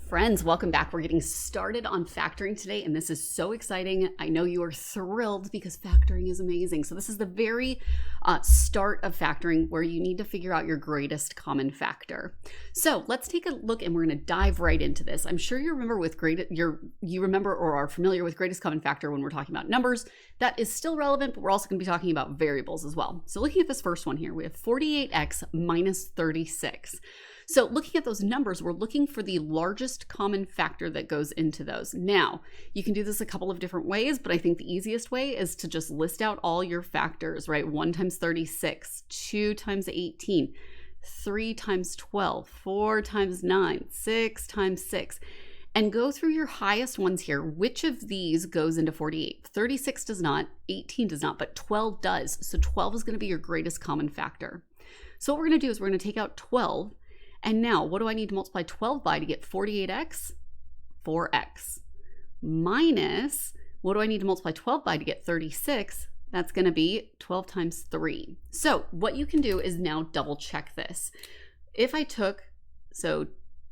Friends, welcome back. We're getting started on factoring today, and this is so exciting. I know you are thrilled because factoring is amazing. So this is the very start of factoring where you need to figure out your greatest common factor. So let's take a look, and we're going to dive right into this. I'm sure you remember you remember or are familiar with greatest common factor when we're talking about numbers. That is still relevant, but we're also going to be talking about variables as well. So looking at this first one here, we have 48x minus 36. So looking at those numbers, we're looking for the largest common factor that goes into those. Now, you can do this a couple of different ways, but I think the easiest way is to just list out all your factors, right? 1 times 36, 2 times 18, 3 times 12, 4 times 9, 6 times 6, and go through your highest ones here. Which of these goes into 48? 36 does not, 18 does not, but 12 does. So 12 is going to be your greatest common factor. So what we're going to do is we're going to take out 12. And now, what do I need to multiply 12 by to get 48x? 4x. Minus, what do I need to multiply 12 by to get 36? That's going to be 12 times 3. So what you can do is now double check this. If I took, so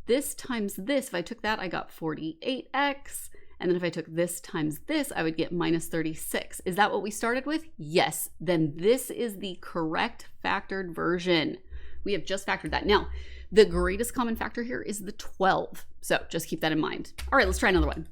this times this, if I took that, I got 48x. And then if I took this times this, I would get minus 36. Is that what we started with? Yes. Then this is the correct factored version. We have just factored that. Now, the greatest common factor here is the 12. So just keep that in mind. All right, let's try another one.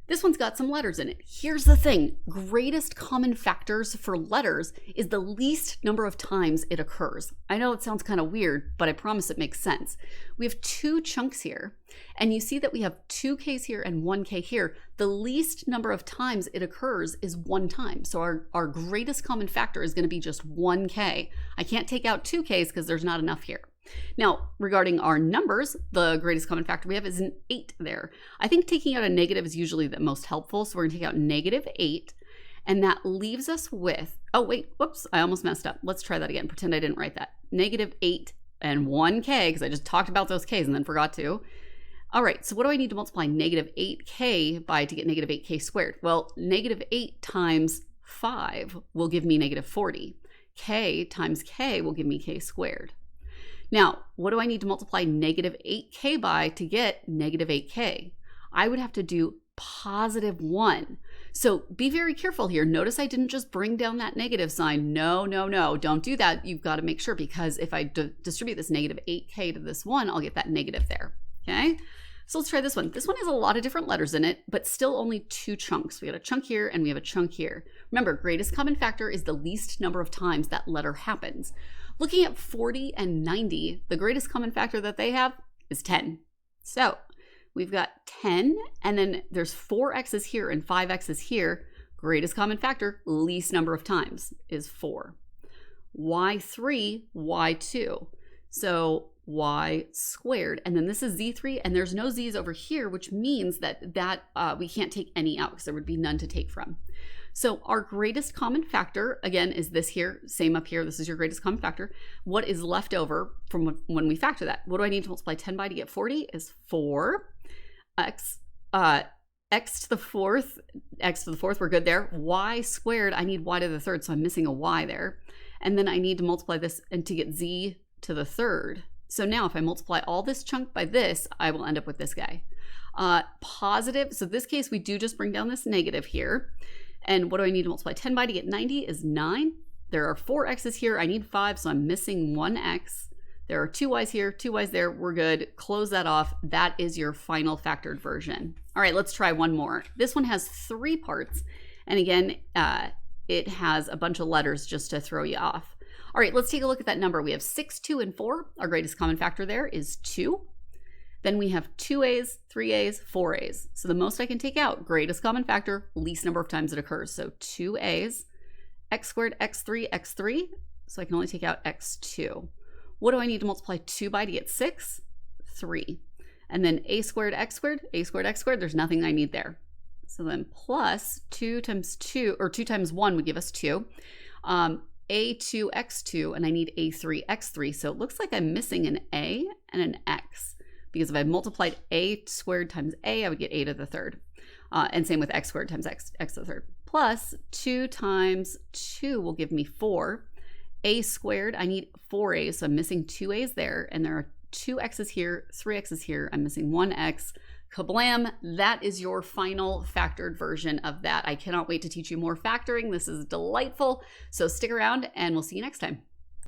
This one's got some letters in it. Here's the thing. Greatest common factors for letters is the least number of times it occurs. I know it sounds kind of weird, but I promise it makes sense. We have two chunks here, and you see that we have 2Ks here and 1K here. The least number of times it occurs is 1 time. So our greatest common factor is going to be just 1K. I can't take out 2Ks because there's not enough here. Now, regarding our numbers, the greatest common factor we have is an 8 there. I think taking out a negative is usually the most helpful, so we're going to take out negative 8, and that leaves us with, oh wait, whoops, I almost messed up. Let's try that again. Pretend I didn't write that. Negative 8 and 1K, because I just talked about those Ks and then forgot to. All right, so what do I need to multiply negative 8K by to get negative 8K squared? Well, negative 8 times 5 will give me negative 40. K times K will give me K squared. Now, what do I need to multiply negative 8K by to get negative 8K? I would have to do positive 1. So be very careful here. Notice I didn't just bring down that negative sign. No, don't do that. You've got to make sure, because if I distribute this negative 8K to this 1, I'll get that negative there, okay? So let's try this one. This one has a lot of different letters in it, but still only 2 chunks. We got a chunk here and we have a chunk here. Remember, greatest common factor is the least number of times that letter happens. Looking at 40 and 90, the greatest common factor that they have is 10. So we've got 10, and then there's 4x's here and 5x's here. Greatest common factor, least number of times, is 4. Y3, Y2. So y squared, and then this is z3, and there's no z's over here, which means that we can't take any out because there would be none to take from. So our greatest common factor, again, is this here. Same up here. This is your greatest common factor. What is left over from when we factor that? What do I need to multiply 10 by to get 40? Is 4. X to the fourth. We're good there. Y squared, I need y to the third, so I'm missing a y there. And then I need to multiply this and to get z to the third. So now if I multiply all this chunk by this, I will end up with this guy. Positive, so this case we do just bring down this negative here. And what do I need to multiply 10 by to get 90 is 9. There are 4 x's here. I need 5, so I'm missing 1 x. There are 2 y's here, 2 y's there. We're good. Close that off. That is your final factored version. All right, let's try one more. This one has 3 parts. And again, it has a bunch of letters just to throw you off. All right, let's take a look at that number. We have 6, 2, and 4. Our greatest common factor there is 2. Then we have 2a's, 3a's, 4a's. So the most I can take out, greatest common factor, least number of times it occurs. So 2a's, x squared, x3, x3. So I can only take out x2. What do I need to multiply 2 by to get 6? 3. And then a squared, x squared, a squared, x squared. There's nothing I need there. So then plus 2 times 2, or 2 times 1 would give us 2. A2, x2, and I need a3, x3. So it looks like I'm missing an a and an x. Because if I multiplied a squared times a, I would get a to the third. And same with x squared times x to the third. Plus 2 times 2 will give me 4. A squared, I need 4a's, so I'm missing 2a's there. And there are 2 x's here, 3 x's here. I'm missing 1 x. Kablam, that is your final factored version of that. I cannot wait to teach you more factoring. This is delightful. So stick around and we'll see you next time.